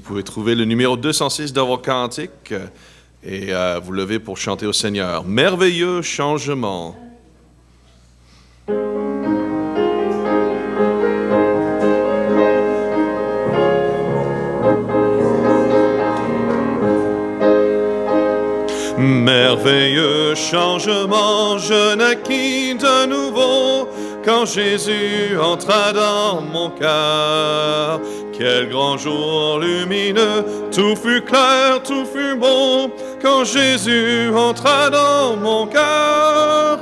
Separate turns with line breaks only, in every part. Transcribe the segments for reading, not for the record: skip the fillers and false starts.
pouvez trouver le numéro 206 dans vos cantiques et vous levez pour chanter au Seigneur. Merveilleux changement. Merveilleux changement, je naquis de nouveau quand Jésus entra dans mon cœur. Quel grand jour lumineux, tout fut clair, tout fut beau quand Jésus entra dans mon cœur.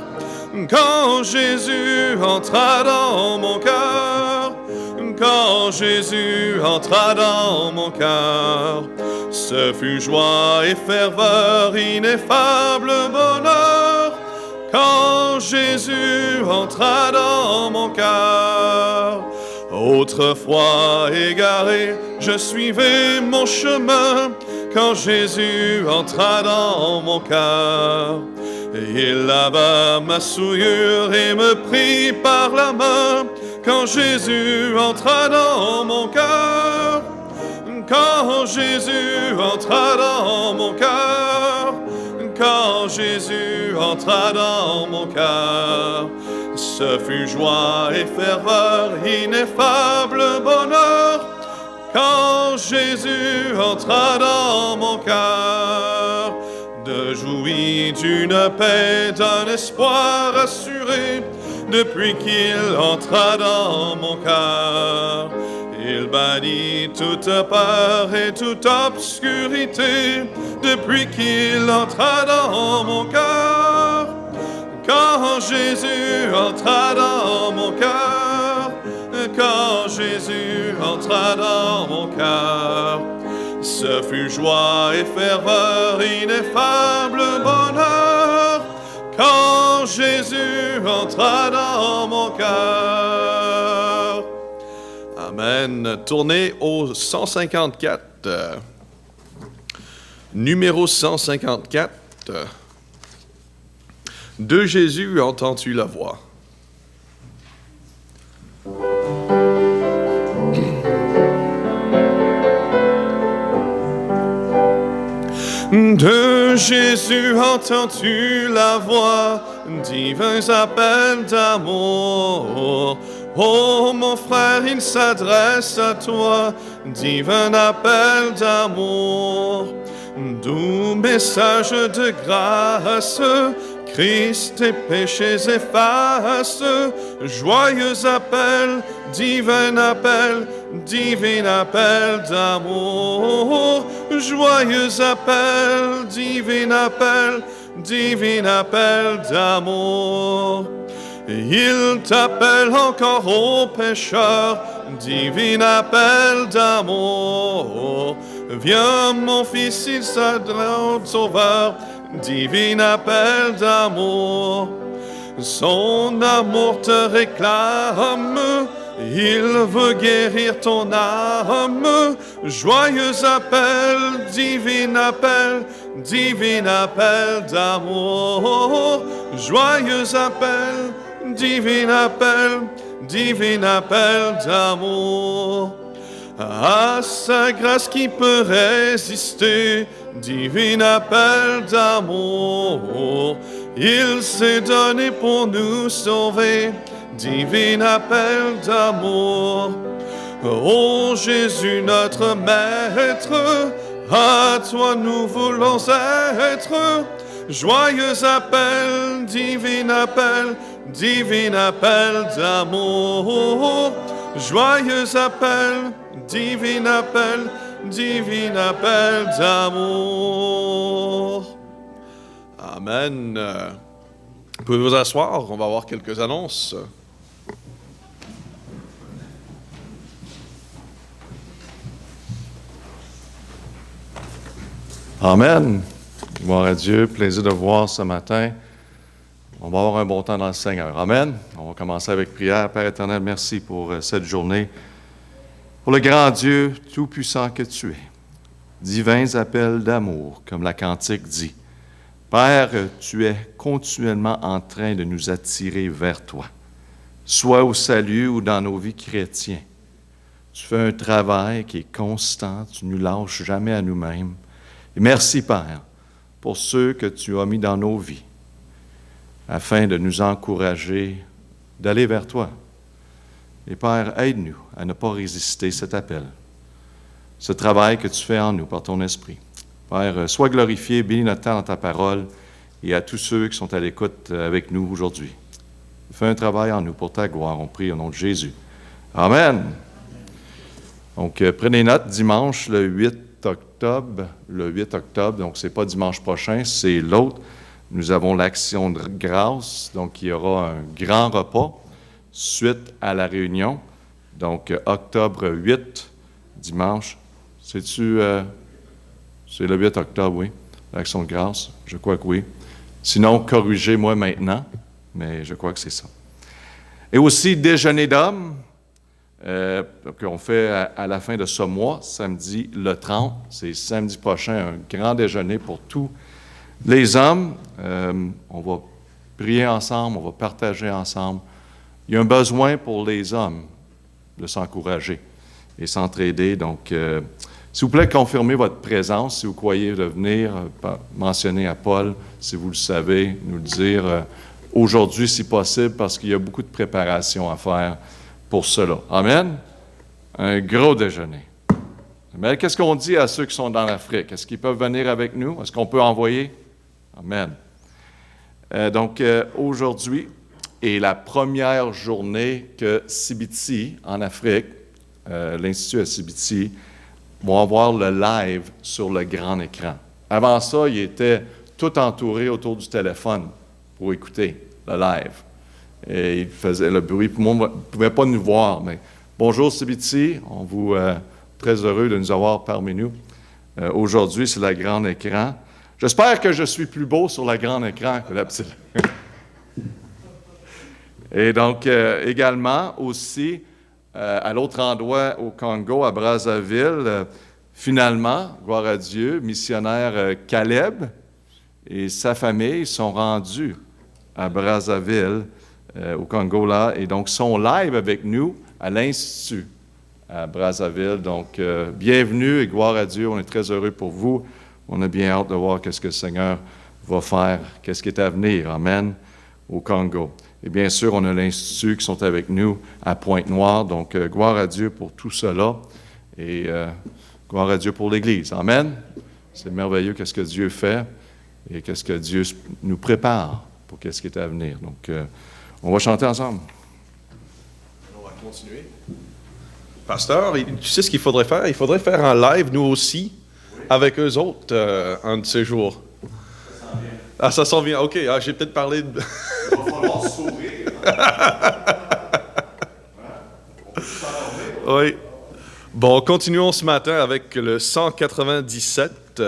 Quand Jésus entra dans mon cœur, quand Jésus entra dans mon cœur, ce fut joie et ferveur, ineffable bonheur. Quand Jésus entra dans mon cœur, autrefois égaré, je suivais mon chemin. Quand Jésus entra dans mon cœur, il lava ma souillure et me prit par la main. Quand Jésus entra dans mon cœur, quand Jésus entra dans mon cœur, quand Jésus entra dans mon cœur, ce fut joie et ferveur, ineffable bonheur. Quand Jésus entra dans mon cœur, de jouir d'une paix, d'un espoir assuré, depuis qu'il entra dans mon cœur. Il bannit toute peur et toute obscurité, depuis qu'il entra dans mon cœur. Quand Jésus entra dans mon cœur, quand Jésus entra dans mon cœur, ce fut joie et ferveur, ineffable bonheur. Quand Jésus entra dans mon cœur. Amen. Tournez au 154. Numéro 154. De Jésus entends-tu la voix? De Jésus entends-tu la voix, divins appels d'amour. Oh mon frère, il s'adresse à toi, divin appel d'amour. Doux message de grâce, Christ tes péchés efface. Joyeux appel, divin appel d'amour. Joyeux appel, divin appel d'amour. Il t'appelle encore ô pécheur, divin appel d'amour. Viens mon fils, il s'adresse au sauveur, divin appel d'amour. Son amour te réclame, il veut guérir ton âme. Joyeux appel, divin appel d'amour. Joyeux appel, divin appel d'amour. À sa grâce qui peut résister, divin appel d'amour. Il s'est donné pour nous sauver, divin appel d'amour. Ô Jésus notre Maître, à toi nous voulons être. Joyeux appel, divin appel d'amour. Joyeux appel, divin appel d'amour. Amen. Vous pouvez vous asseoir, on va avoir quelques annonces.
Amen. Gloire à Dieu, plaisir de vous voir ce matin. On va avoir un bon temps dans le Seigneur. Amen. On va commencer avec prière. Père éternel, merci pour cette journée. Pour le grand Dieu tout-puissant que tu es. Divins appels d'amour, comme la cantique dit. Père, tu es continuellement en train de nous attirer vers toi, soit au salut ou dans nos vies chrétiennes. Tu fais un travail qui est constant, tu ne nous lâches jamais à nous-mêmes. Et merci, Père, pour ceux que tu as mis dans nos vies, afin de nous encourager d'aller vers toi. Et Père, aide-nous à ne pas résister cet appel, ce travail que tu fais en nous par ton esprit. Père, sois glorifié, bénis notre temps dans ta parole et à tous ceux qui sont à l'écoute avec nous aujourd'hui. Fais un travail en nous pour ta gloire, on prie au nom de Jésus. Amen. Donc, prenez note, dimanche, le 8 octobre, donc ce n'est pas dimanche prochain, c'est l'autre. Nous avons l'action de grâce, donc il y aura un grand repas suite à la réunion. Donc, octobre 8, dimanche. C'est le 8 octobre, oui, l'action de grâce, je crois que oui. Sinon, corrigez-moi maintenant, mais je crois que c'est ça. Et aussi, déjeuner d'hommes, qu'on fait à la fin de ce mois, samedi le 30, c'est samedi prochain, un grand déjeuner pour tous les hommes. On va prier ensemble, on va partager ensemble. Il y a un besoin pour les hommes de s'encourager et s'entraider. Donc, s'il vous plaît, confirmez votre présence. Si vous croyez de venir, mentionnez à Paul, si vous le savez, nous le dire aujourd'hui si possible, parce qu'il y a beaucoup de préparation à faire pour cela. Amen? Un gros déjeuner. Mais qu'est-ce qu'on dit à ceux qui sont dans l'Afrique? Est-ce qu'ils peuvent venir avec nous? Est-ce qu'on peut envoyer? Amen. Donc, aujourd'hui est la première journée que CBT, en Afrique, l'Institut à CBT, vont avoir le live sur le grand écran. Avant ça, ils étaient tout entourés autour du téléphone pour écouter le live. Et ils faisaient le bruit. Tout le monde ne pouvait pas nous voir, mais bonjour CBT, on vous très heureux de nous avoir parmi nous. Aujourd'hui, c'est le grand écran. J'espère que je suis plus beau sur le grand écran que la petite. Et donc, également, aussi, à l'autre endroit au Congo, à Brazzaville, finalement, gloire à Dieu, missionnaire Caleb et sa famille sont rendus à Brazzaville, au Congo, là, et donc sont live avec nous à l'Institut à Brazzaville. Donc, bienvenue et gloire à Dieu, on est très heureux pour vous. On a bien hâte de voir qu'est-ce que le Seigneur va faire, qu'est-ce qui est à venir, amen, au Congo. Et bien sûr, on a l'Institut qui sont avec nous à Pointe-Noire. Donc, gloire à Dieu pour tout cela. Et gloire à Dieu pour l'Église. Amen. C'est merveilleux qu'est-ce que Dieu fait et qu'est-ce que Dieu nous prépare pour qu'est-ce qui est à venir. Donc, on va chanter ensemble.
On va continuer. Pasteur, tu sais ce qu'il faudrait faire? Il faudrait faire un live, nous aussi, avec eux autres, un de ces jours. Ah, ça s'en vient. OK, j'ai peut-être parlé de...
Il va falloir sourire.
Oui. Bon, continuons ce matin avec le 197.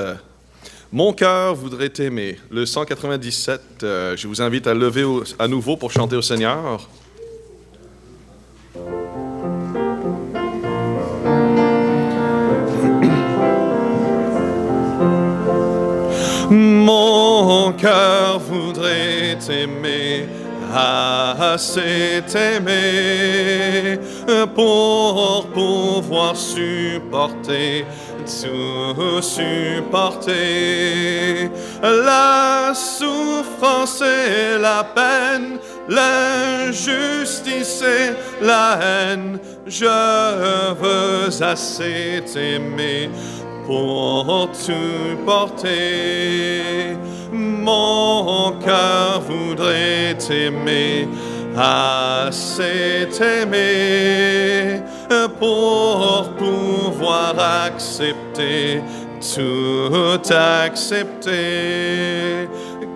Mon cœur voudrait t'aimer. Le 197, je vous invite à lever à nouveau pour chanter au Seigneur. Mon cœur voudrait t'aimer, assez t'aimer, pour pouvoir supporter, tout supporter, la souffrance et la peine, l'injustice et la haine. Je veux assez t'aimer pour tout porter. Mon cœur voudrait t'aimer, assez t'aimer, pour pouvoir accepter, tout accepter.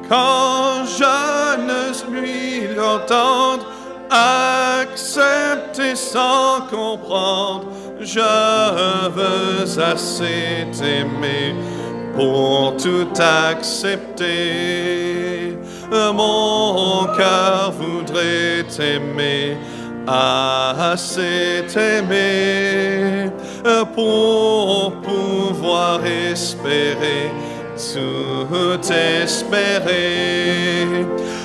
Quand je ne lui entendre, accepter sans comprendre, je veux assez t'aimer pour tout accepter. Mon cœur voudrait t'aimer, assez t'aimer, pour pouvoir espérer, tout espérer.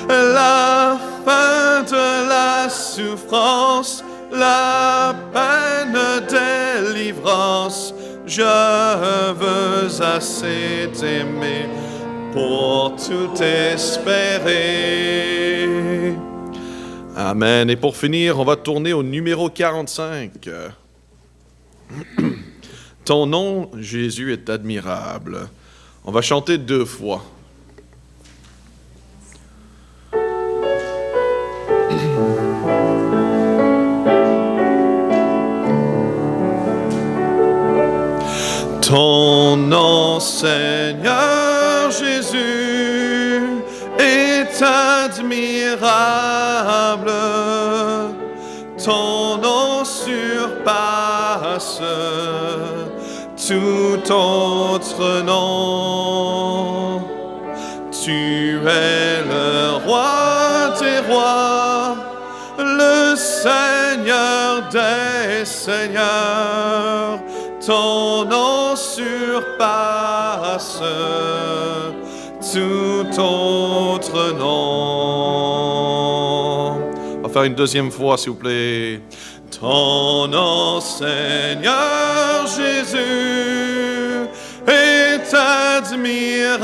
La fin de la souffrance, la peine des grâce, je veux assez t'aimer pour tout espérer. Amen. Et pour finir, on va tourner au numéro 45. Ton nom, Jésus, est admirable. On va chanter 2 fois. Ton nom, Seigneur Jésus, est admirable. Ton nom surpasse tout autre nom. Tu es le roi des rois, le Seigneur des seigneurs. Ton nom surpasse tout autre nom. On va faire une deuxième fois, s'il vous plaît. Ton nom, Seigneur Jésus, est admirable.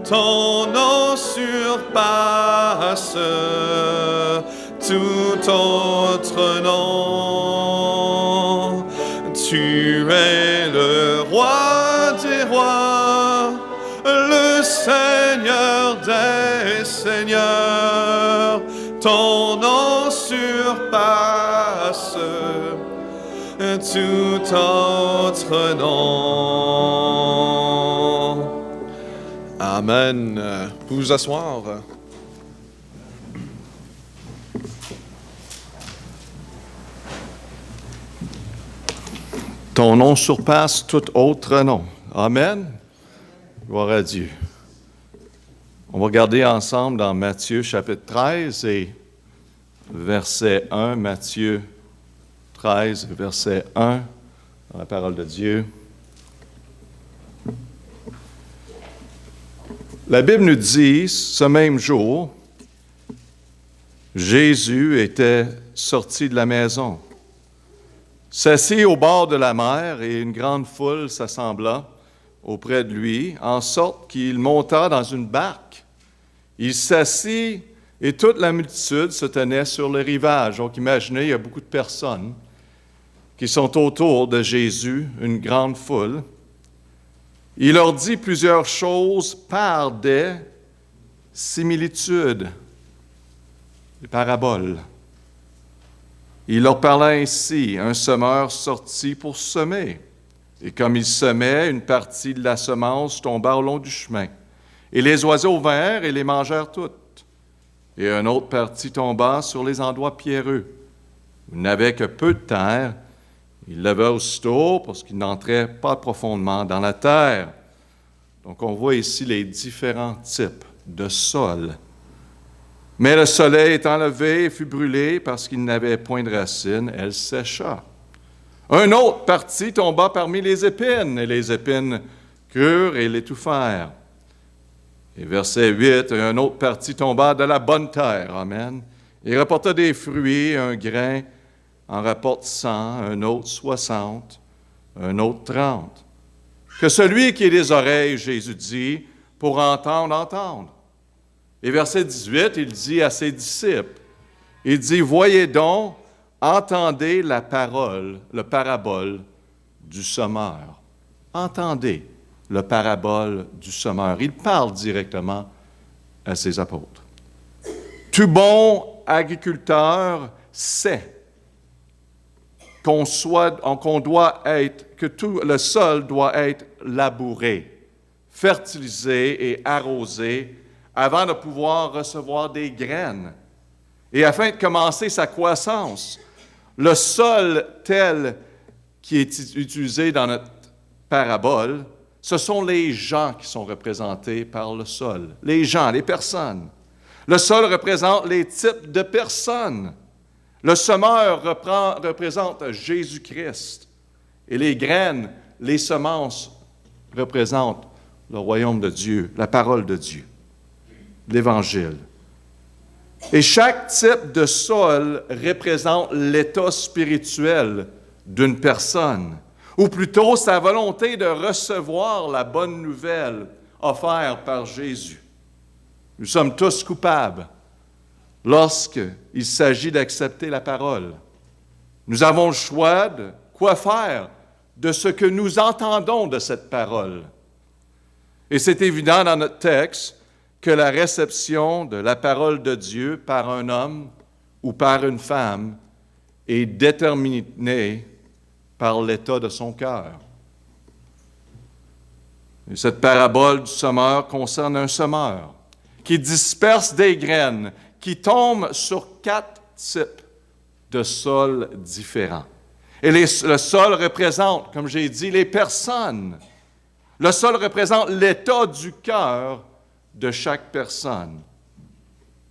Ton nom surpasse tout autre nom. Tu es le roi des rois, le Seigneur des seigneurs. Ton nom surpasse tout autre nom. Amen. Vous vous asseoir.
Ton nom surpasse tout autre nom. Amen. Gloire à Dieu. On va regarder ensemble dans Matthieu chapitre 13 et verset 1. Matthieu 13, verset 1, dans la parole de Dieu. La Bible nous dit, ce même jour, Jésus était sorti de la maison, s'assit au bord de la mer et une grande foule s'assembla auprès de lui, en sorte qu'il monta dans une barque. Il s'assit et toute la multitude se tenait sur le rivage. Donc imaginez, il y a beaucoup de personnes qui sont autour de Jésus, une grande foule. Il leur dit plusieurs choses par des similitudes, des paraboles. Il leur parla ainsi, un semeur sortit pour semer. Et comme il semait, une partie de la semence tomba au long du chemin. Et les oiseaux vinrent et les mangèrent toutes. Et une autre partie tomba sur les endroits pierreux, où il n'avait que peu de terre. Il leva aussitôt parce qu'il n'entrait pas profondément dans la terre. Donc on voit ici les différents types de sol. Mais le soleil étant levé et fut brûlé parce qu'il n'avait point de racines, elle sécha. Un autre parti tomba parmi les épines, et les épines crurent et l'étouffèrent. Et verset 8, un autre parti tomba de la bonne terre, amen, et rapporta des fruits, un grain en rapporte 100, un autre 60, un autre 30. Que celui qui ait des oreilles, Jésus dit, pour entendre, entendre. Et verset 18, il dit à ses disciples, il dit, voyez donc, entendez la parole, le parabole du semeur. Entendez le parabole du semeur. Il parle directement à ses apôtres. Tout bon agriculteur sait que tout le sol doit être labouré, fertilisé et arrosé avant de pouvoir recevoir des graines. Et afin de commencer sa croissance, le sol tel qui est utilisé dans notre parabole, ce sont les gens qui sont représentés par le sol. Les gens, les personnes. Le sol représente les types de personnes. Le semeur représente Jésus-Christ. Et les graines, les semences représentent le royaume de Dieu, la parole de Dieu, l'Évangile. Et chaque type de sol représente l'état spirituel d'une personne, ou plutôt sa volonté de recevoir la bonne nouvelle offerte par Jésus. Nous sommes tous coupables lorsqu'il s'agit d'accepter la parole. Nous avons le choix de quoi faire de ce que nous entendons de cette parole. Et c'est évident dans notre texte que la réception de la parole de Dieu par un homme ou par une femme est déterminée par l'état de son cœur. Et cette parabole du semeur concerne un semeur qui disperse des graines qui tombent sur 4 types de sols différents. Et le sol représente, comme j'ai dit, les personnes. Le sol représente l'état du cœur de chaque personne.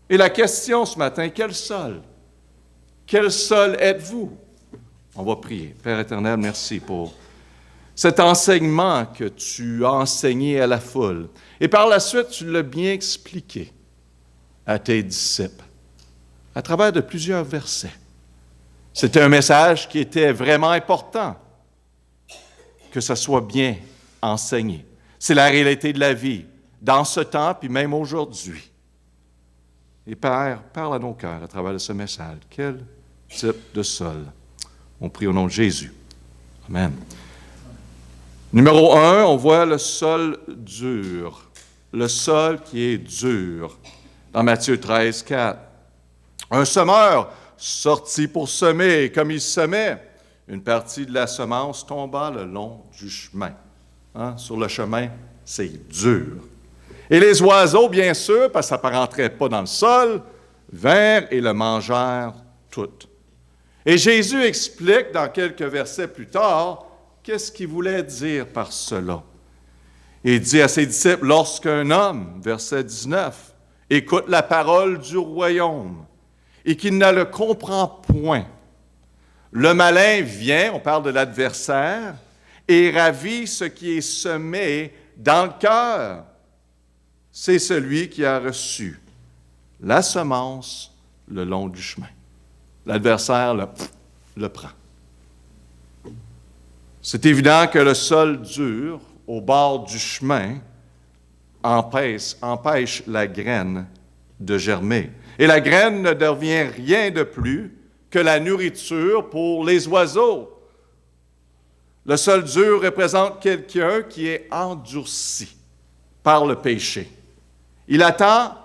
Et la question ce matin, quel sol? Quel sol êtes-vous? On va prier. Père éternel, merci pour cet enseignement que tu as enseigné à la foule. Et par la suite, tu l'as bien expliqué à tes disciples à travers de plusieurs versets. C'était un message qui était vraiment important, que ça soit bien enseigné. C'est la réalité de la vie, dans ce temps, puis même aujourd'hui. Et Père, parle à nos cœurs à travers ce message. Quel type de sol? On prie au nom de Jésus. Amen. Numéro 1, on voit le sol dur. Le sol qui est dur. Dans Matthieu 13, 4. Un semeur sorti pour semer, et comme il semait, une partie de la semence tomba le long du chemin. Sur le chemin, c'est dur. Et les oiseaux, bien sûr, parce que ça ne rentrait pas dans le sol, vinrent et le mangèrent tout. Et Jésus explique dans quelques versets plus tard qu'est-ce qu'il voulait dire par cela. Il dit à ses disciples, lorsqu'un homme, verset 19, écoute la parole du royaume et qu'il ne le comprend point, le malin vient, on parle de l'adversaire, et ravit ce qui est semé dans le cœur. C'est celui qui a reçu la semence le long du chemin. L'adversaire le prend. C'est évident que le sol dur, au bord du chemin, empêche la graine de germer. Et la graine ne devient rien de plus que la nourriture pour les oiseaux. Le sol dur représente quelqu'un qui est endurci par le péché. Il attend,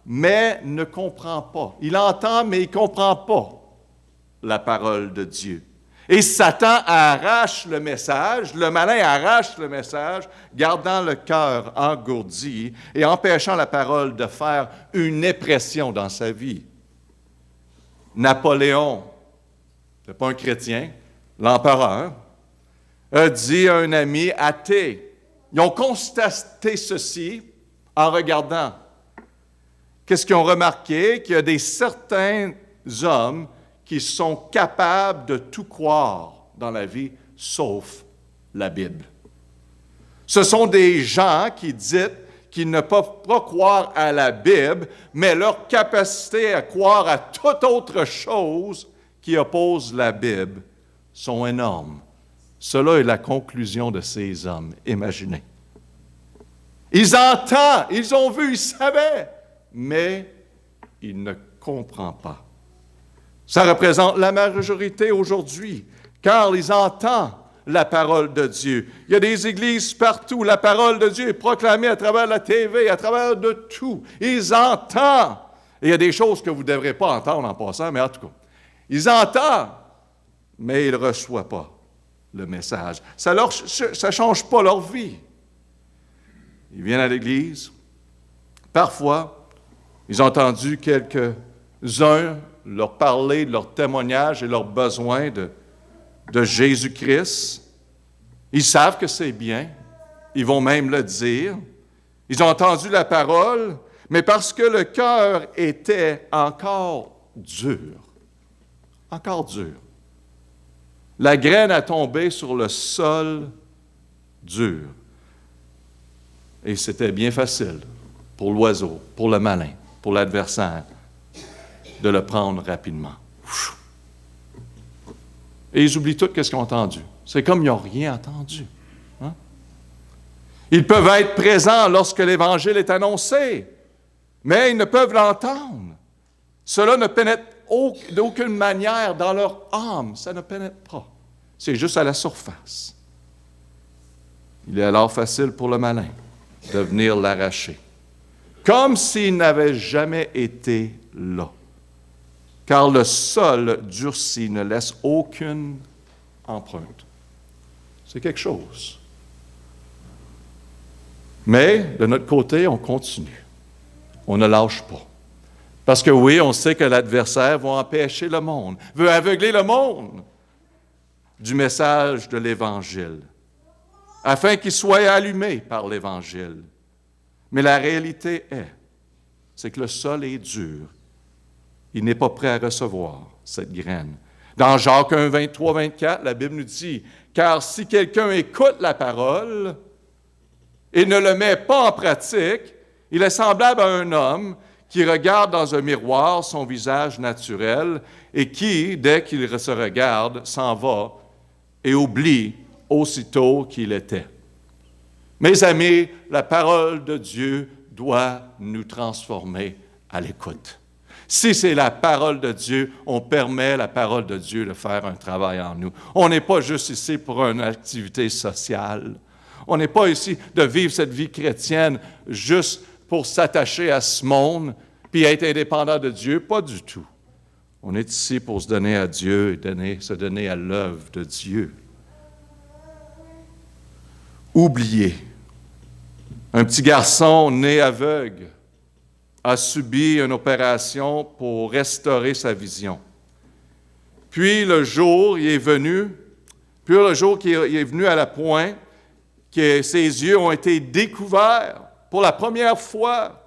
mais ne comprend pas. Il entend, mais il ne comprend pas la parole de Dieu. Et Satan arrache le message, le malin arrache le message, gardant le cœur engourdi et empêchant la parole de faire une impression dans sa vie. Napoléon, ce n'est pas un chrétien, l'empereur, a dit à un ami athée, ils ont constaté ceci en regardant. Qu'est-ce qu'ils ont remarqué? Qu'il y a certains hommes qui sont capables de tout croire dans la vie, sauf la Bible. Ce sont des gens qui disent qu'ils ne peuvent pas croire à la Bible, mais leur capacité à croire à toute autre chose qui oppose la Bible sont énormes. Cela est la conclusion de ces hommes. Imaginez. Ils entendent, ils ont vu, ils savaient, mais ils ne comprennent pas. Ça représente la majorité aujourd'hui, car ils entendent la parole de Dieu. Il y a des églises partout, la parole de Dieu est proclamée à travers la TV, à travers de tout. Ils entendent. Et il y a des choses que vous ne devrez pas entendre en passant, mais en tout cas, ils entendent, mais ils ne reçoivent pas le message. Ça ne change pas leur vie. Ils viennent à l'église. Parfois, ils ont entendu quelques-uns leur parler de leur témoignage et leurs besoins de Jésus-Christ. Ils savent que c'est bien. Ils vont même le dire. Ils ont entendu la parole, mais parce que le cœur était encore dur. Encore dur. La graine a tombé sur le sol dur. Et c'était bien facile pour l'oiseau, pour le malin, pour l'adversaire, de le prendre rapidement. Et ils oublient tout ce qu'ils ont entendu. C'est comme ils n'ont rien entendu. Hein? Ils peuvent être présents lorsque l'Évangile est annoncé, mais ils ne peuvent l'entendre. Cela ne pénètre d'aucune manière dans leur âme. Ça ne pénètre pas. C'est juste à la surface. Il est alors facile pour le malin de venir l'arracher, comme s'il n'avait jamais été là. Car le sol durci ne laisse aucune empreinte. C'est quelque chose. Mais, de notre côté, on continue. On ne lâche pas. Parce que oui, on sait que l'adversaire va empêcher le monde, veut aveugler le monde du message de l'Évangile, afin qu'il soit allumé par l'Évangile. Mais la réalité c'est que le sol est dur. Il n'est pas prêt à recevoir cette graine. Dans Jacques 1, 23, 24, la Bible nous dit, « Car si quelqu'un écoute la parole et ne le met pas en pratique, il est semblable à un homme qui regarde dans un miroir son visage naturel et qui, dès qu'il se regarde, s'en va et oublie aussitôt qu'il était. » Mes amis, la parole de Dieu doit nous transformer à l'écoute. Si c'est la parole de Dieu, on permet la parole de Dieu de faire un travail en nous. On n'est pas juste ici pour une activité sociale. On n'est pas ici de vivre cette vie chrétienne juste pour s'attacher à ce monde puis être indépendant de Dieu. Pas du tout. On est ici pour se donner à Dieu et se donner à l'œuvre de Dieu. Oubliez. Un petit garçon né aveugle a subi une opération pour restaurer sa vision. Puis le jour qu'il est venu à la point que ses yeux ont été découverts pour la première fois,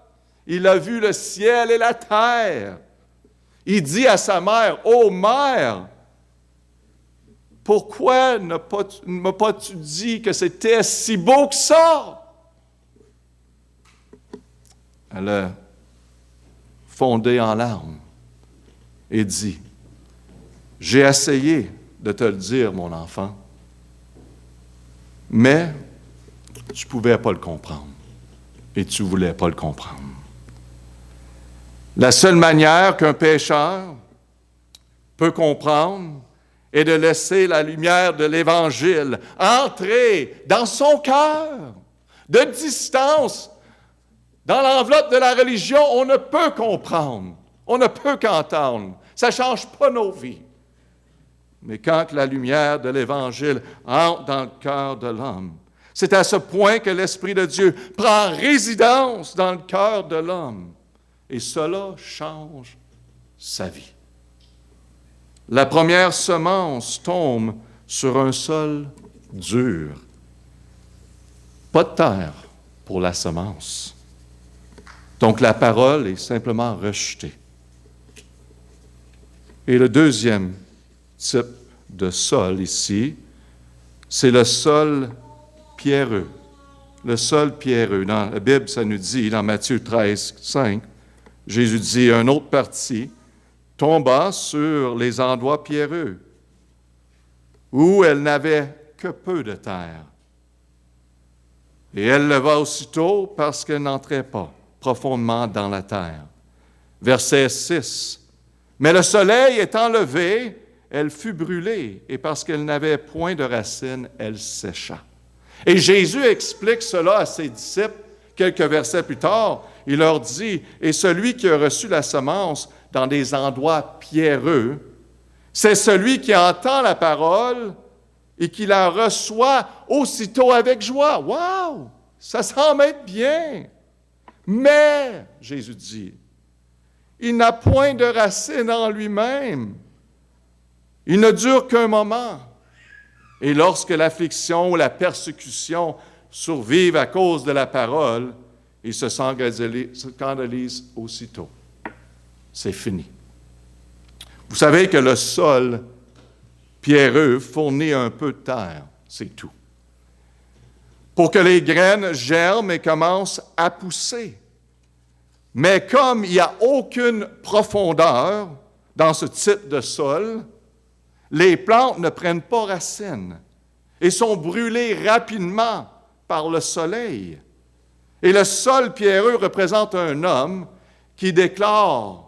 il a vu le ciel et la terre. Il dit à sa mère, « Ô mère, pourquoi ne m'as pas-tu dit que c'était si beau que ça? » Elle a fondé en larmes et dit, « J'ai essayé de te le dire, mon enfant, mais tu ne pouvais pas le comprendre et tu ne voulais pas le comprendre. » La seule manière qu'un pécheur peut comprendre est de laisser la lumière de l'Évangile entrer dans son cœur. De distance, dans l'enveloppe de la religion, on ne peut comprendre, on ne peut qu'entendre. Ça ne change pas nos vies. Mais quand la lumière de l'Évangile entre dans le cœur de l'homme, c'est à ce point que l'Esprit de Dieu prend résidence dans le cœur de l'homme. Et cela change sa vie. La première semence tombe sur un sol dur. Pas de terre pour la semence. Donc la parole est simplement rejetée. Et le deuxième type de sol ici, c'est le sol pierreux. Le sol pierreux. Dans la Bible, ça nous dit, dans Matthieu 13, 5, Jésus dit, une autre partie tomba sur les endroits pierreux, où elle n'avait que peu de terre. Et elle leva aussitôt parce qu'elle n'entrait pas profondément dans la terre. Verset 6. Mais le soleil étant levé, elle fut brûlée, et parce qu'elle n'avait point de racines, elle sécha. Et Jésus explique cela à ses disciples quelques versets plus tard. Il leur dit, « Et celui qui a reçu la semence dans des endroits pierreux, c'est celui qui entend la parole et qui la reçoit aussitôt avec joie. » Wow! Ça semble être bien. Mais, Jésus dit, il n'a point de racine en lui-même. Il ne dure qu'un moment. Et lorsque l'affliction ou la persécution survivent à cause de la parole, il se scandalise aussitôt. C'est fini. Vous savez que le sol pierreux fournit un peu de terre, c'est tout. Pour que les graines germent et commencent à pousser. Mais comme il n'y a aucune profondeur dans ce type de sol, les plantes ne prennent pas racine et sont brûlées rapidement par le soleil. Et le sol pierreux représente un homme qui déclare,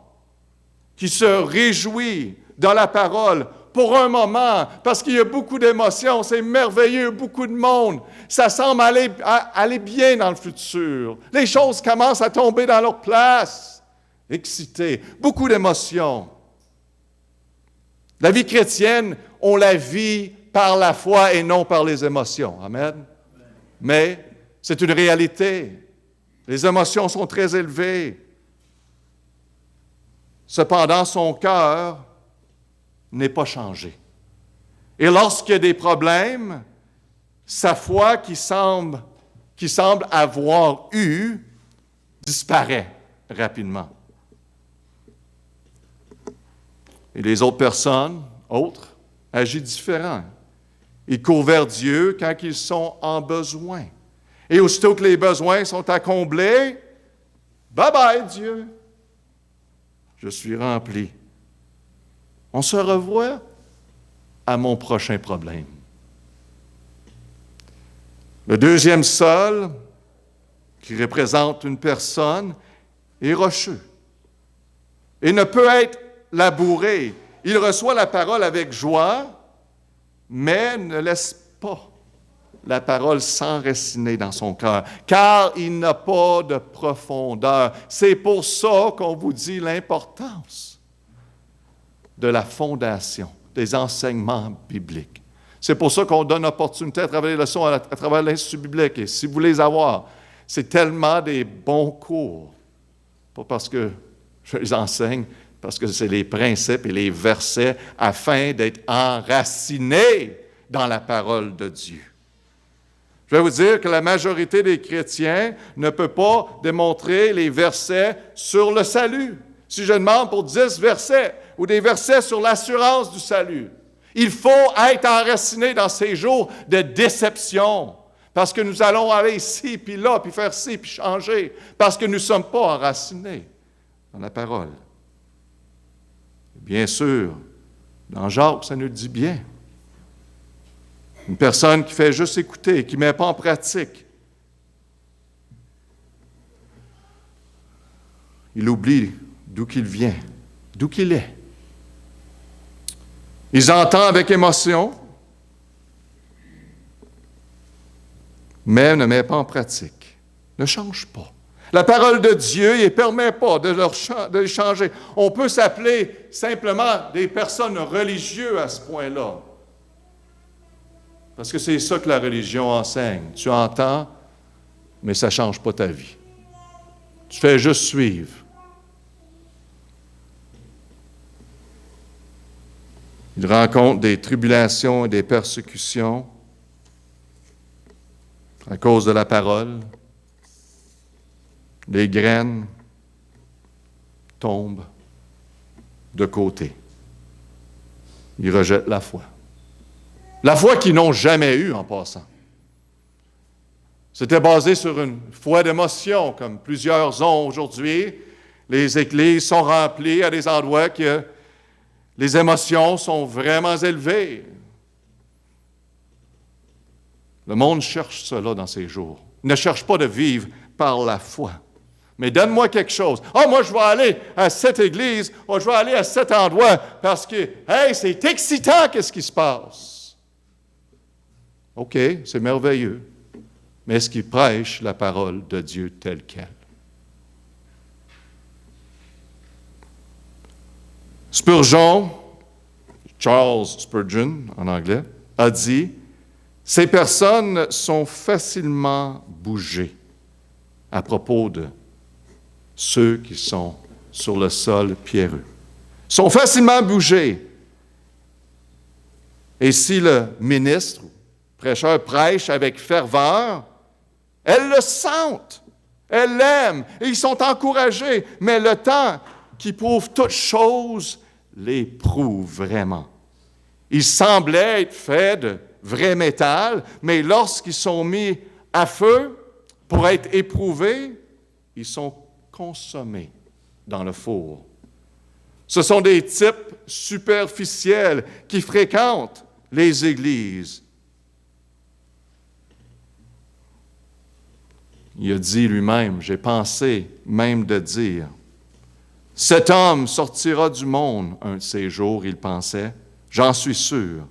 qui se réjouit dans la parole pour un moment, parce qu'il y a beaucoup d'émotions, c'est merveilleux, beaucoup de monde. Ça semble aller bien dans le futur. Les choses commencent à tomber dans leur place. Excité, beaucoup d'émotions. La vie chrétienne, on la vit par la foi et non par les émotions. Amen. Mais c'est une réalité. Les émotions sont très élevées. Cependant, son cœur n'est pas changé. Et lorsqu'il y a des problèmes, sa foi qui semble avoir eu disparaît rapidement. Et les autres personnes, agissent différemment. Ils courent vers Dieu quand ils sont en besoin. Et aussitôt que les besoins sont à combler, bye-bye Dieu, je suis rempli. On se revoit à mon prochain problème. Le deuxième sol, qui représente une personne, est rocheux et ne peut être labouré. Il reçoit la parole avec joie, mais ne laisse pas la parole s'enraciner dans son cœur, car il n'a pas de profondeur. C'est pour ça qu'on vous dit l'importance de la fondation, des enseignements bibliques. C'est pour ça qu'on donne l'opportunité à travers les leçons, à travers l'Institut biblique. Et si vous voulez les avoir, c'est tellement des bons cours. Pas parce que je les enseigne, parce que c'est les principes et les versets afin d'être enracinés dans la parole de Dieu. Je vais vous dire que la majorité des chrétiens ne peut pas démontrer les versets sur le salut. Si je demande pour 10 versets ou des versets sur l'assurance du salut, il faut être enraciné dans ces jours de déception, parce que nous allons aller ici, puis là, puis faire ci, puis changer, parce que nous ne sommes pas enracinés dans la parole. Bien sûr, dans Jacques, ça nous le dit bien. Une personne qui fait juste écouter, qui ne met pas en pratique, il oublie d'où qu'il vient, d'où qu'il est. Ils entendent avec émotion, mais ne met pas en pratique, ne change pas. La parole de Dieu ne permet pas de les changer. On peut s'appeler simplement des personnes religieuses à ce point-là. Parce que c'est ça que la religion enseigne. Tu entends, mais ça ne change pas ta vie. Tu fais juste suivre. Il rencontre des tribulations et des persécutions à cause de la parole. Les graines tombent de côté. Ils rejettent la foi. La foi qu'ils n'ont jamais eue en passant. C'était basé sur une foi d'émotion, comme plusieurs ont aujourd'hui. Les églises sont remplies à des endroits que les émotions sont vraiment élevées. Le monde cherche cela dans ces jours. Il ne cherche pas de vivre par la foi. Mais donne-moi quelque chose. Moi, je vais aller à cette église, je vais aller à cet endroit, parce que, c'est excitant, qu'est-ce qui se passe? OK, c'est merveilleux. Mais est-ce qu'il prêche la parole de Dieu telle qu'elle? Spurgeon, Charles Spurgeon en anglais, a dit « Ces personnes sont facilement bougées à propos de ceux qui sont sur le sol pierreux. Sont facilement bougés. Et si le ministre ou prêcheur prêche avec ferveur, elles le sentent, elles l'aiment, et ils sont encouragés. Mais le temps qui prouve toutes choses les prouve vraiment. Ils semblaient être faits de vrai métal, mais lorsqu'ils sont mis à feu pour être éprouvés, ils sont consommés dans le four. Ce sont des types superficiels qui fréquentent les églises. Il a dit lui-même, j'ai pensé même de dire, cet homme sortira du monde un de ces jours, il pensait, j'en suis sûr.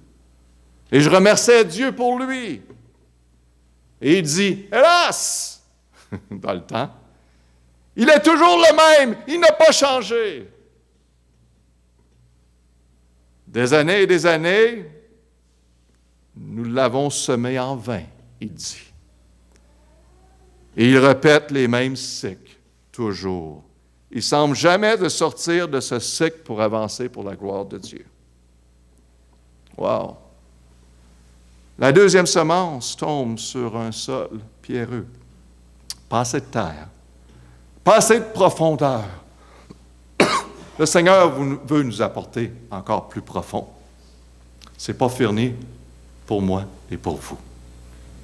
Et je remerciais Dieu pour lui. Et il dit, hélas, dans le temps, il est toujours le même, il n'a pas changé. Des années et des années, nous l'avons semé en vain, il dit. Et il répète les mêmes cycles, toujours. Il ne semble jamais de sortir de ce cycle pour avancer pour la gloire de Dieu. Wow! La deuxième semence tombe sur un sol pierreux. Pas assez de terre, pas assez de profondeur. Le Seigneur veut nous apporter encore plus profond. Ce n'est pas fini pour moi et pour vous.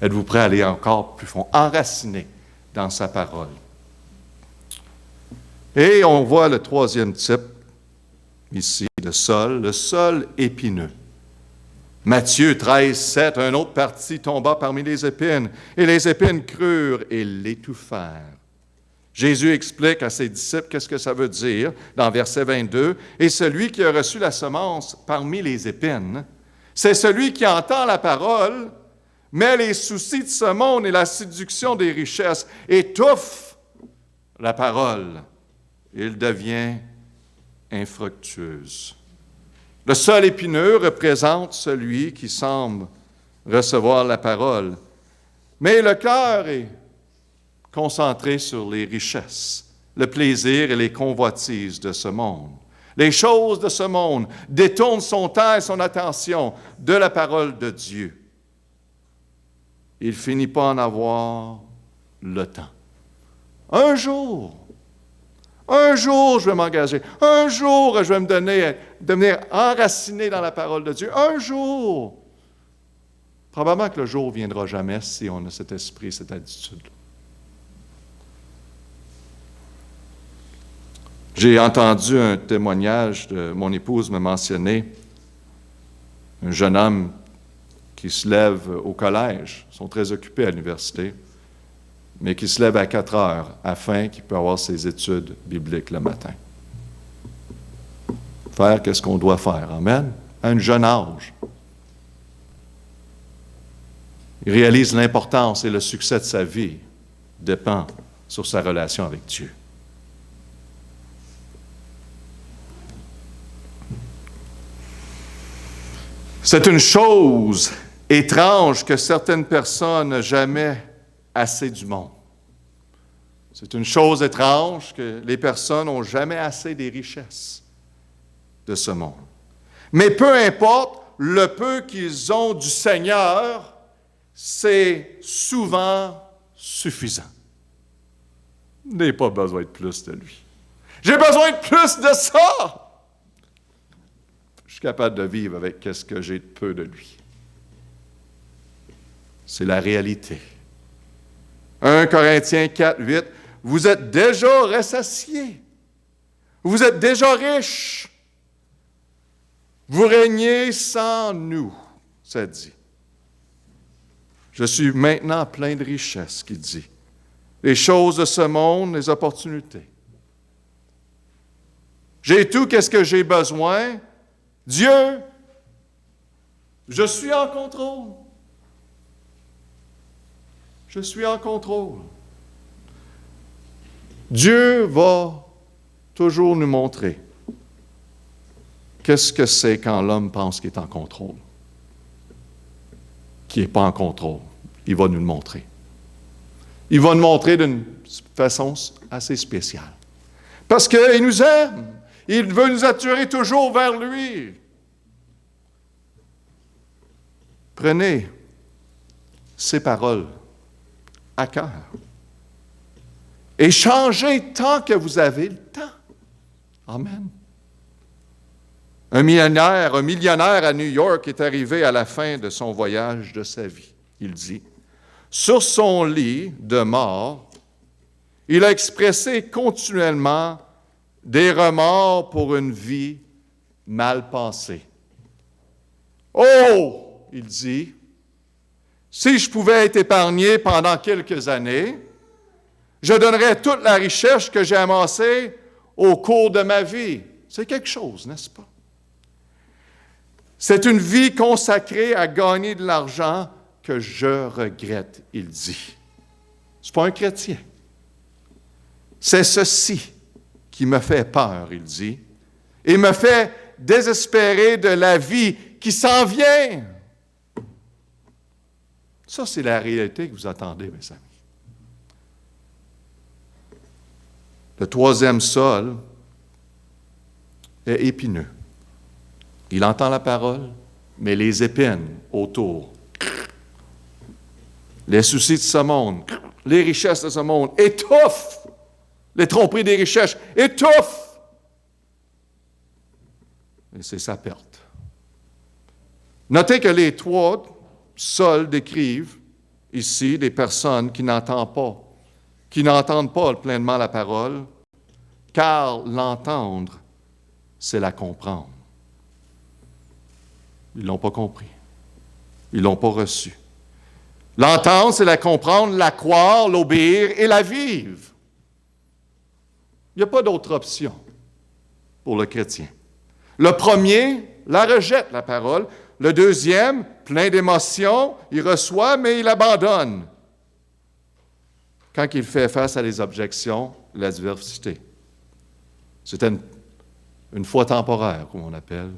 Êtes-vous prêts à aller encore plus fond, enraciné dans sa parole? Et on voit le troisième type, ici, le sol épineux. Matthieu 13, 7, un autre parti tomba parmi les épines, et les épines crurent et l'étouffèrent. Jésus explique à ses disciples qu'est-ce que ça veut dire dans verset 22. Et celui qui a reçu la semence parmi les épines, c'est celui qui entend la parole, mais les soucis de ce monde et la séduction des richesses étouffent la parole. Il devient infructueuse. Le sol épineux représente celui qui semble recevoir la parole, mais le cœur est concentré sur les richesses, le plaisir et les convoitises de ce monde. Les choses de ce monde détournent son temps et son attention de la parole de Dieu. Il ne finit pas en avoir le temps. Un jour, je vais m'engager. Un jour, je vais devenir enraciné dans la parole de Dieu. Un jour. Probablement que le jour ne viendra jamais si on a cet esprit, cette attitude. J'ai entendu un témoignage de mon épouse me mentionner un jeune homme qui se lève au collège. Ils sont très occupés à l'université, mais qui se lève à 4 heures afin qu'il puisse avoir ses études bibliques le matin. Faire qu'est-ce qu'on doit faire. Amen. À un jeune âge. Il réalise l'importance et le succès de sa vie dépend sur sa relation avec Dieu. C'est une chose étrange que certaines personnes n'ont jamais assez du monde. C'est une chose étrange que les personnes n'ont jamais assez des richesses de ce monde. Mais peu importe le peu qu'ils ont du Seigneur, c'est souvent suffisant. Je n'ai pas besoin de plus de lui. J'ai besoin de plus de ça. Je suis capable de vivre avec ce que j'ai de peu de lui. C'est la réalité. 1 Corinthiens 4, 8, vous êtes déjà rassasiés. Vous êtes déjà riches. Vous régnez sans nous, ça dit. Je suis maintenant plein de richesses, qu'il dit. Les choses de ce monde, les opportunités. J'ai tout, qu'est-ce que j'ai besoin? Dieu, je suis en contrôle. Je suis en contrôle. Dieu va toujours nous montrer qu'est-ce que c'est quand l'homme pense qu'il est en contrôle, qu'il n'est pas en contrôle. Il va nous le montrer. Il va nous montrer d'une façon assez spéciale. Parce qu'il nous aime. Il veut nous attirer toujours vers lui. Prenez ces paroles à cœur et changez tant que vous avez le temps. Amen. Un millionnaire à New York est arrivé à la fin de son voyage de sa vie. Il dit, sur son lit de mort, Il a expressé continuellement des remords pour une vie mal passée. Oh, il dit, si je pouvais être épargné pendant quelques années, je donnerais toute la richesse que j'ai amassée au cours de ma vie. C'est quelque chose, n'est-ce pas? C'est une vie consacrée à gagner de l'argent que je regrette, il dit. C'est pas un chrétien. C'est ceci qui me fait peur, il dit, et me fait désespérer de la vie qui s'en vient. Ça, c'est la réalité que vous attendez, mes amis. Le troisième sol est épineux. Il entend la parole, mais les épines autour, les soucis de ce monde, les richesses de ce monde étouffent. Les tromperies des richesses étouffent. Et c'est sa perte. Notez que les trois sols décrivent ici des personnes qui n'entendent pas pleinement la parole, car l'entendre, c'est la comprendre. Ils ne l'ont pas compris. Ils ne l'ont pas reçu. L'entendre, c'est la comprendre, la croire, l'obéir et la vivre. Il n'y a pas d'autre option pour le chrétien. Le premier la rejette, la parole. Le deuxième, plein d'émotions, il reçoit, mais il abandonne. Quand il fait face à les objections, l'adversité. C'était une foi temporaire, comme on appelle,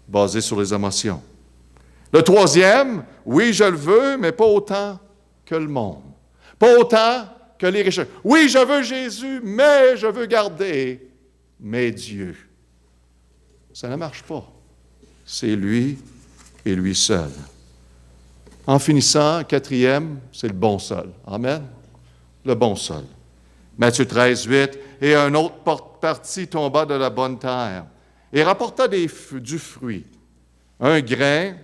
basée sur les émotions. Le troisième, oui, je le veux, mais pas autant que le monde. Pas autant que les richesses. Oui, je veux Jésus, mais je veux garder mes dieux. Ça ne marche pas. C'est lui et lui seul. En finissant, quatrième, c'est le bon sol. Amen. Le bon sol. Matthieu 13, 8. Et un autre parti tomba de la bonne terre et rapporta du fruit. Un grain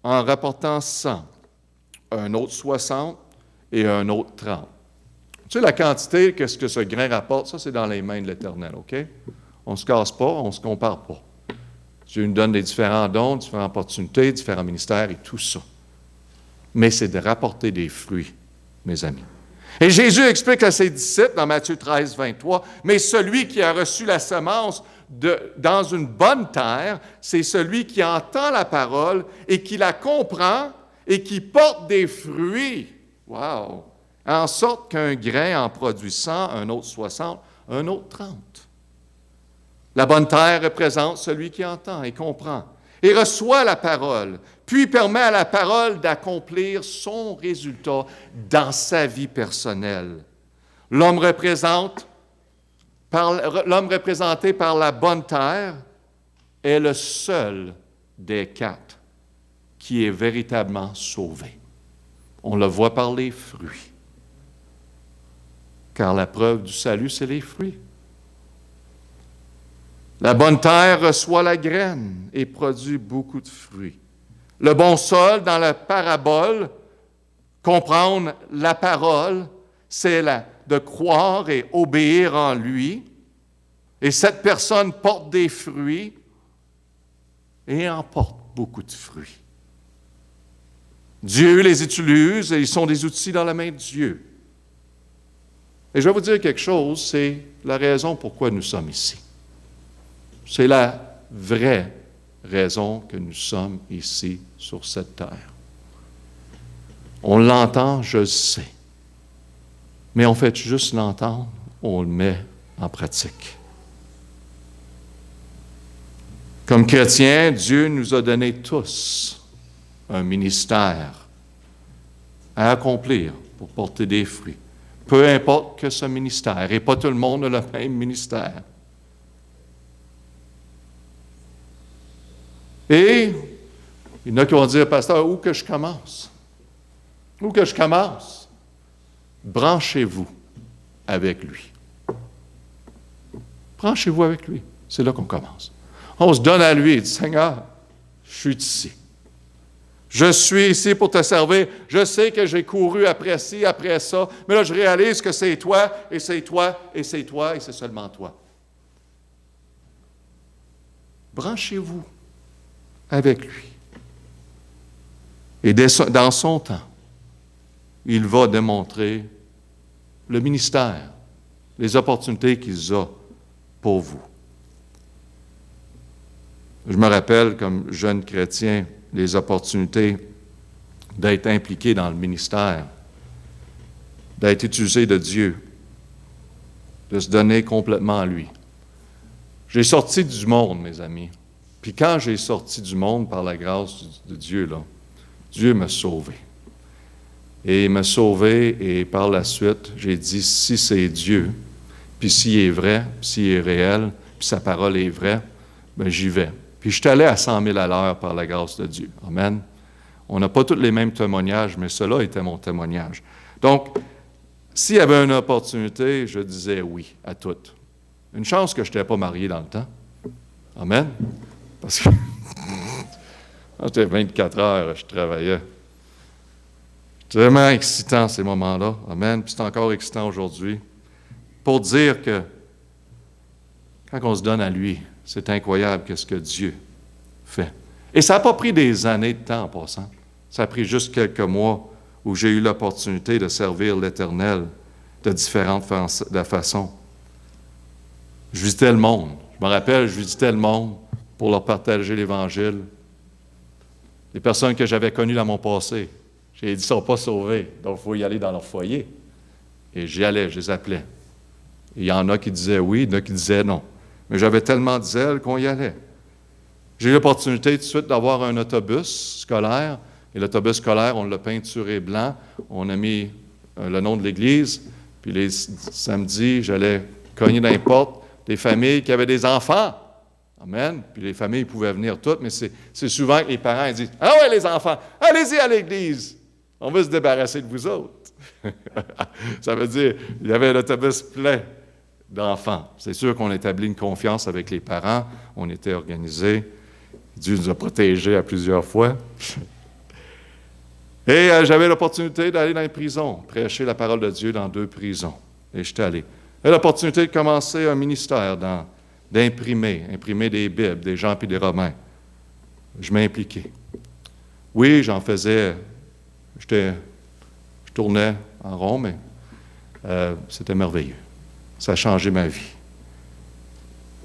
en rapportant 100, un autre 60 et un autre 30. Tu sais, la quantité, qu'est-ce que ce grain rapporte, ça, c'est dans les mains de l'Éternel, OK? On ne se casse pas, on ne se compare pas. Dieu nous donne des différents dons, différentes opportunités, différents ministères et tout ça. Mais c'est de rapporter des fruits, mes amis. Et Jésus explique à ses disciples dans Matthieu 13, 23, « Mais celui qui a reçu la semence dans une bonne terre, c'est celui qui entend la parole et qui la comprend et qui porte des fruits. » Wow! En sorte qu'un grain en produit 100, un autre 60, un autre 30. La bonne terre représente celui qui entend et comprend et reçoit la parole, puis permet à la parole d'accomplir son résultat dans sa vie personnelle. L'homme représenté par la bonne terre est le seul des quatre qui est véritablement sauvé. On le voit par les fruits. Car la preuve du salut, c'est les fruits. La bonne terre reçoit la graine et produit beaucoup de fruits. Le bon sol, dans la parabole, comprendre la parole, c'est de croire et obéir en lui. Et cette personne porte des fruits et en porte beaucoup de fruits. Dieu les utilise et ils sont des outils dans la main de Dieu. Et je vais vous dire quelque chose, c'est la raison pourquoi nous sommes ici. C'est la vraie raison que nous sommes ici sur cette terre. On l'entend, je le sais. Mais on fait juste l'entendre, on le met en pratique. Comme chrétiens, Dieu nous a donné tous un ministère à accomplir pour porter des fruits. Peu importe que ce ministère, et pas tout le monde a le même ministère. Et il y en a qui vont dire, pasteur, où que je commence? Où que je commence? Branchez-vous avec lui. Branchez-vous avec lui. C'est là qu'on commence. On se donne à lui et dit, Seigneur, je suis ici. Je suis ici pour te servir. Je sais que j'ai couru après ci, après ça, mais là, je réalise que c'est toi, et c'est toi, et c'est toi, et c'est seulement toi. Branchez-vous avec lui. Et dans son temps, il va démontrer le ministère, les opportunités qu'il a pour vous. Je me rappelle, comme jeune chrétien, les opportunités d'être impliqué dans le ministère, d'être utilisé de Dieu, de se donner complètement à lui. J'ai sorti du monde, mes amis. Puis quand j'ai sorti du monde par la grâce de Dieu, là, Dieu m'a sauvé. Et il m'a sauvé, et par la suite, j'ai dit, si c'est Dieu, puis s'il est vrai, puis s'il est réel, puis sa parole est vraie, bien j'y vais. Puis je suis allé à 100 000 à l'heure par la grâce de Dieu. Amen. On n'a pas tous les mêmes témoignages, mais cela était mon témoignage. Donc, s'il y avait une opportunité, je disais oui à toutes. Une chance que je n'étais pas marié dans le temps. Amen. Parce que j'étais 24 heures, je travaillais. C'était vraiment excitant ces moments-là. Amen. Puis c'est encore excitant aujourd'hui. Pour dire que quand on se donne à lui, c'est incroyable qu'est-ce que Dieu fait. Et ça n'a pas pris des années de temps en passant. Ça a pris juste quelques mois où j'ai eu l'opportunité de servir l'Éternel de différentes façons. Je visitais le monde. Je me rappelle, je visitais le monde pour leur partager l'Évangile. Les personnes que j'avais connues dans mon passé, j'ai dit, ils ne sont pas sauvés, donc il faut y aller dans leur foyer. Et j'y allais, je les appelais. Et il y en a qui disaient oui, il y en a qui disaient non. Mais j'avais tellement de zèle qu'on y allait. J'ai eu l'opportunité tout de suite d'avoir un autobus scolaire. Et l'autobus scolaire, on l'a peinturé blanc. On a mis le nom de l'église. Puis les samedis, j'allais cogner dans les portes des familles qui avaient des enfants. Amen. Puis les familles pouvaient venir toutes, mais c'est souvent que les parents ils disent « Ah ouais, les enfants, allez-y à l'église. On veut se débarrasser de vous autres. » Ça veut dire, il y avait un autobus plein d'enfants. C'est sûr qu'on établit une confiance avec les parents. On était organisés. Dieu nous a protégés à plusieurs fois. Et j'avais l'opportunité d'aller dans les prisons, prêcher la parole de Dieu dans 2 prisons. Et j'étais allé. J'avais l'opportunité de commencer un ministère, imprimer des Bibles, des Jean et des Romains. Je m'impliquais. Oui, j'en faisais, je tournais en rond, mais c'était merveilleux. Ça a changé ma vie.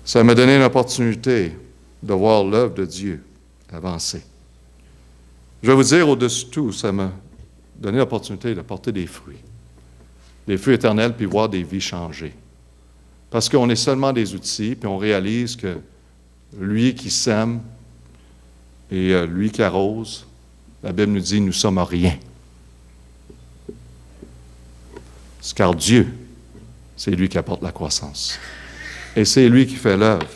Ça m'a donné l'opportunité de voir l'œuvre de Dieu avancer. Je vais vous dire, au-dessus de tout, ça m'a donné l'opportunité de porter des fruits éternels, puis voir des vies changer. Parce qu'on est seulement des outils, puis on réalise que lui qui sème et lui qui arrose, la Bible nous dit, nous sommes rien. C'est car Dieu, c'est lui qui apporte la croissance. Et c'est lui qui fait l'œuvre.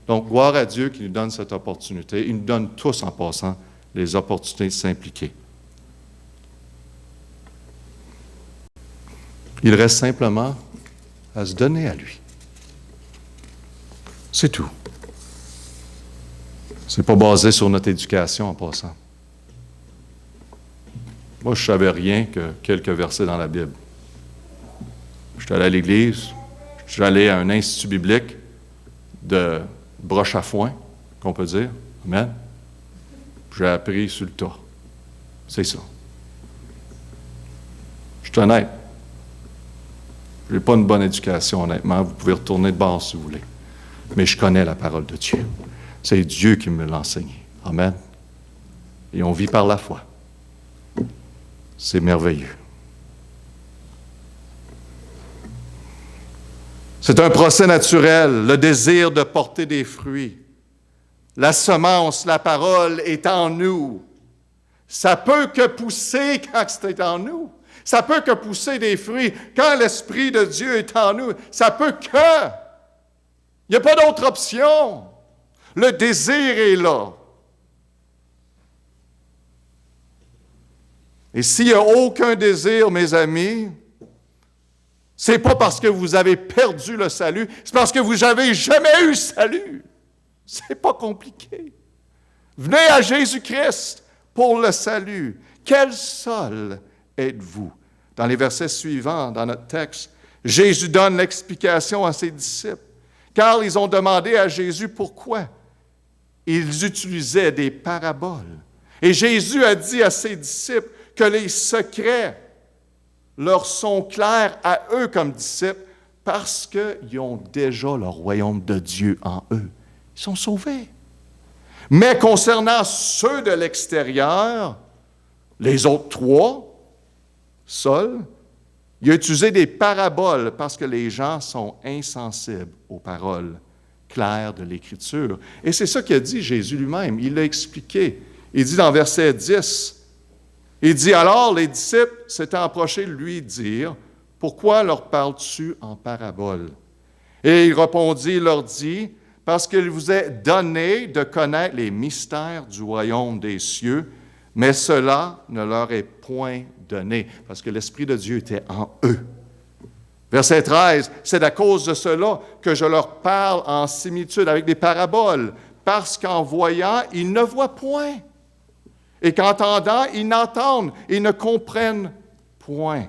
Donc, gloire à Dieu qui nous donne cette opportunité. Il nous donne tous, en passant, les opportunités de s'impliquer. Il reste simplement à se donner à lui. C'est tout. Ce n'est pas basé sur notre éducation en passant. Moi, je ne savais rien que quelques versets dans la Bible. Je suis allé à l'église, je suis allé à un institut biblique de broche à foin, qu'on peut dire. Amen. J'ai appris sur le tas. C'est ça. Je suis honnête. Je n'ai pas une bonne éducation, honnêtement. Vous pouvez retourner de base si vous voulez. Mais je connais la parole de Dieu. C'est Dieu qui me l'a enseigné. Amen. Et on vit par la foi. C'est merveilleux. C'est un procès naturel, le désir de porter des fruits. La semence, la parole est en nous. Ça peut que pousser quand c'est en nous. Ça peut que pousser des fruits quand l'Esprit de Dieu est en nous. Ça peut que. Il n'y a pas d'autre option. Le désir est là. Et s'il n'y a aucun désir, mes amis, c'est pas parce que vous avez perdu le salut, c'est parce que vous n'avez jamais eu salut. C'est pas compliqué. Venez à Jésus-Christ. pour le salut. Quel sol êtes-vous? Dans les versets suivants, dans notre texte, Jésus donne l'explication à ses disciples, car ils ont demandé à Jésus pourquoi ils utilisaient des paraboles. Et Jésus a dit à ses disciples que les secrets leur sont clairs à eux comme disciples parce qu'ils ont déjà le royaume de Dieu en eux. Ils sont sauvés. Mais concernant ceux de l'extérieur, les autres trois, seuls, il a utilisé des paraboles parce que les gens sont insensibles aux paroles claires de l'Écriture. Et c'est ça qu'a dit Jésus lui-même. Il l'a expliqué. Il dit dans verset 10, il dit, « Alors les disciples s'étaient approchés de lui dire, « Pourquoi leur parles-tu en paraboles? » Et il répondit, il leur dit, « Parce qu'il vous est donné de connaître les mystères du royaume des cieux, mais cela ne leur est point donné, parce que l'Esprit de Dieu était en eux. » Verset 13, « C'est à cause de cela que je leur parle en similitude avec des paraboles, parce qu'en voyant, ils ne voient point, et qu'entendant, ils n'entendent et ne comprennent point.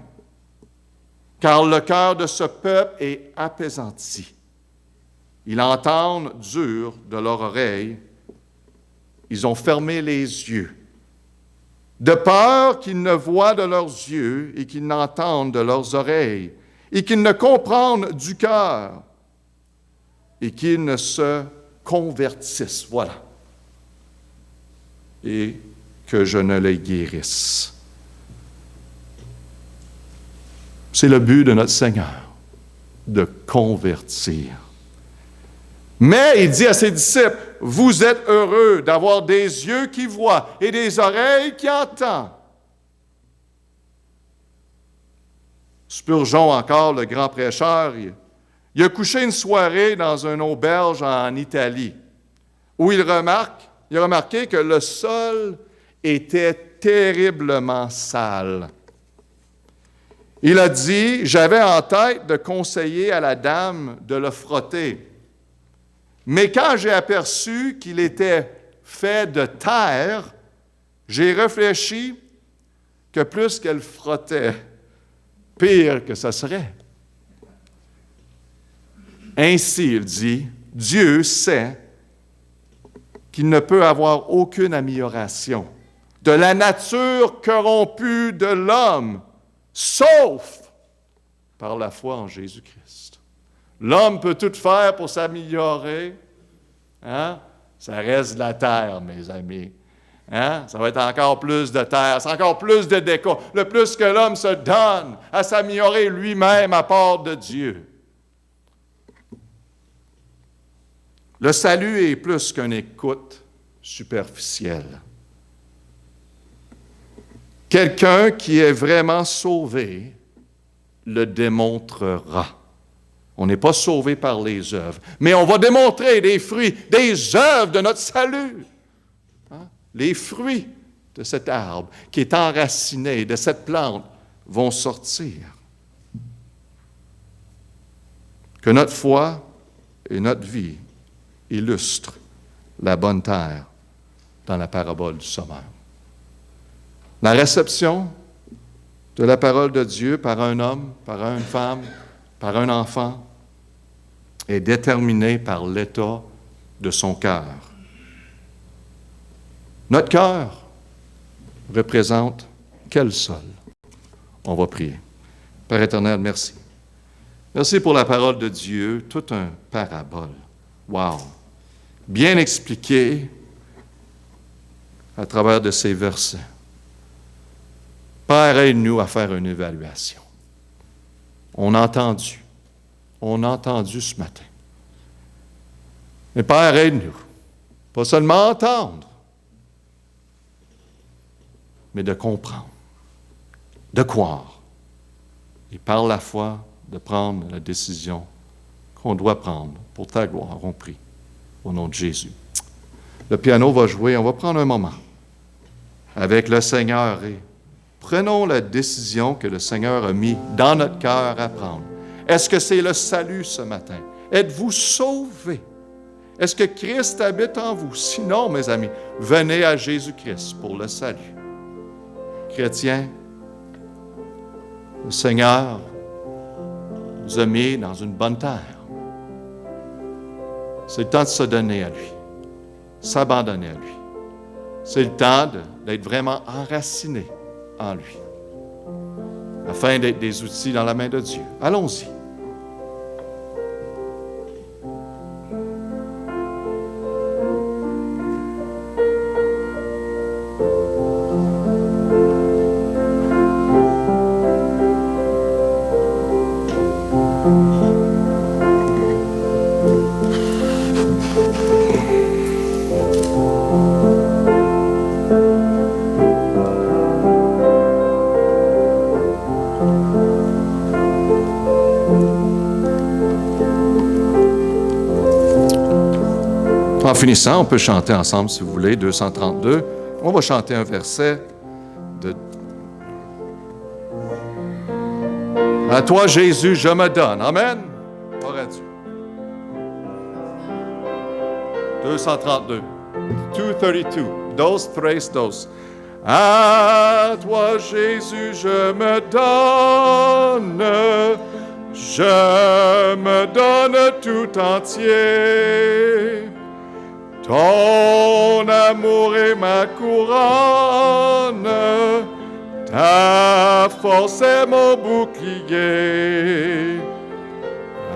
Car le cœur de ce peuple est appesanti. Ils entendent dur de leur oreille, ils ont fermé les yeux, de peur qu'ils ne voient de leurs yeux et qu'ils n'entendent de leurs oreilles, et qu'ils ne comprennent du cœur, et qu'ils ne se convertissent. Voilà. Et que je ne les guérisse. C'est le but de notre Seigneur, de convertir. Mais il dit à ses disciples, « Vous êtes heureux d'avoir des yeux qui voient et des oreilles qui entendent. » Spurgeon, encore, le grand prêcheur, il a couché une soirée dans une auberge en Italie, où il a remarqué que le sol était terriblement sale. Il a dit, « J'avais en tête de conseiller à la dame de le frotter. Mais quand j'ai aperçu qu'il était fait de terre, j'ai réfléchi que plus qu'elle frottait, pire que ça serait. » Ainsi, il dit, Dieu sait qu'il ne peut avoir aucune amélioration de la nature corrompue de l'homme, sauf par la foi en Jésus-Christ. L'homme peut tout faire pour s'améliorer. Hein? Ça reste de la terre, mes amis. Hein? Ça va être encore plus de terre, c'est encore plus de déco. Le plus que l'homme se donne à s'améliorer lui-même à part de Dieu. Le salut est plus qu'une écoute superficielle. Quelqu'un qui est vraiment sauvé le démontrera. On n'est pas sauvé par les œuvres, mais on va démontrer des fruits, des œuvres de notre salut. Hein? Les fruits de cet arbre qui est enraciné, de cette plante, vont sortir. Que notre foi et notre vie illustrent la bonne terre dans la parabole du sommeur. La réception de la parole de Dieu par un homme, par une femme, par un enfant, est déterminée par l'état de son cœur. Notre cœur représente quel sol? On va prier. Père éternel, merci. Merci pour la parole de Dieu, toute une parabole. Wow! Bien expliqué à travers de ces versets. Père, aide-nous à faire une évaluation. On a entendu ce matin. Mais Père, aide-nous. Pas seulement entendre, mais de comprendre, de croire. Et par la foi, de prendre la décision qu'on doit prendre pour ta gloire. On prie au nom de Jésus. Le piano va jouer. On va prendre un moment avec le Seigneur et prenons la décision que le Seigneur a mis dans notre cœur à prendre. Est-ce que c'est le salut ce matin? Êtes-vous sauvés? Est-ce que Christ habite en vous? Sinon, mes amis, venez à Jésus-Christ pour le salut. Chrétiens, le Seigneur nous a mis dans une bonne terre. C'est le temps de se donner à lui, s'abandonner à lui. C'est le temps d'être vraiment enraciné en lui, afin d'être des outils dans la main de Dieu. Allons-y. En finissant, on peut chanter ensemble, si vous voulez, 232. On va chanter un verset de... À toi, Jésus, je me donne. Amen. Gloire à Dieu. 232. 232. Dos, tres, dos. À toi, Jésus, je me donne. Je me donne tout entier. Ton amour est ma couronne, ta force est mon bouclier.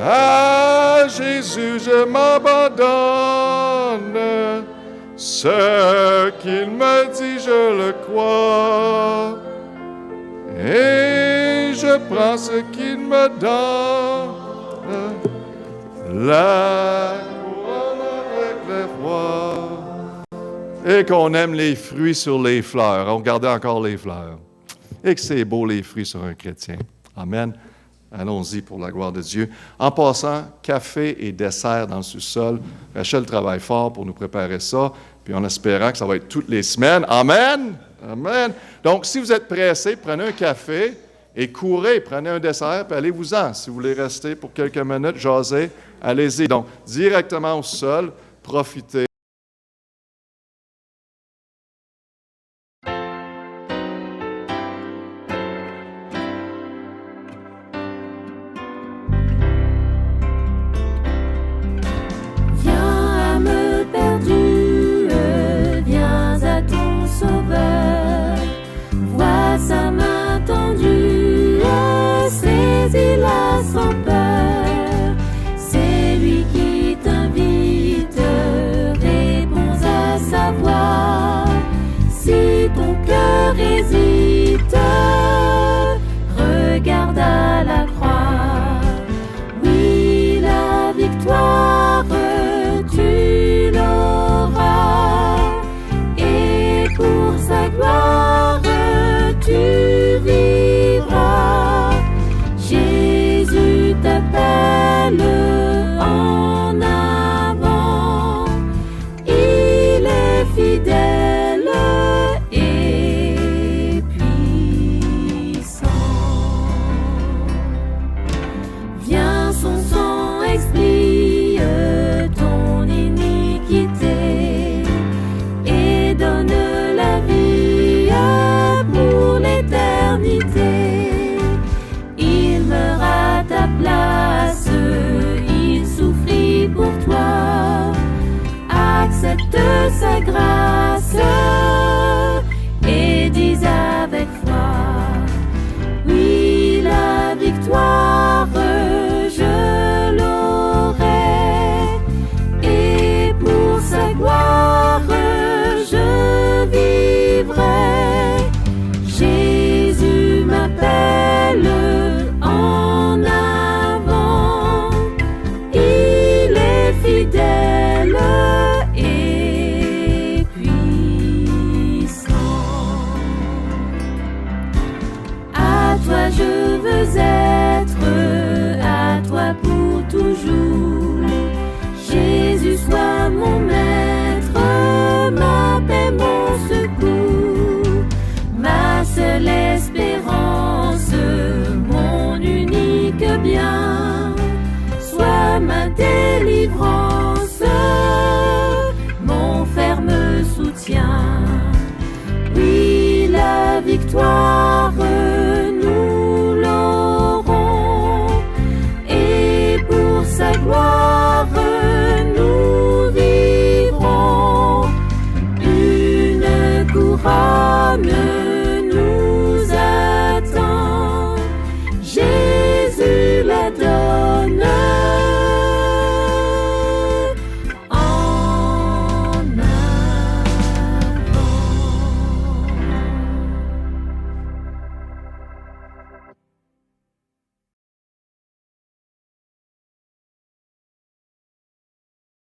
À Jésus je m'abandonne, ce qu'il me dit je le crois, et je prends ce qu'il me donne. Et qu'on aime les fruits sur les fleurs. On regardait encore les fleurs. Et que c'est beau les fruits sur un chrétien. Amen. Allons-y pour la gloire de Dieu. En passant, café et dessert dans le sous-sol. Rachel travaille fort pour nous préparer ça. Puis en espérant que ça va être toutes les semaines. Amen. Amen. Donc, si vous êtes pressé, prenez un café et courez. Prenez un dessert puis allez-vous-en. Si vous voulez rester pour quelques minutes, jaser, allez-y. Donc, directement au sol, profitez.
Sa grâce et dis avec foi, oui, la victoire je l'aurai, et pour sa gloire je vivrai. Jésus m'appelle en avant, il est fidèle. victoire nous l'aurons, et pour sa gloire nous vivrons. Une couronne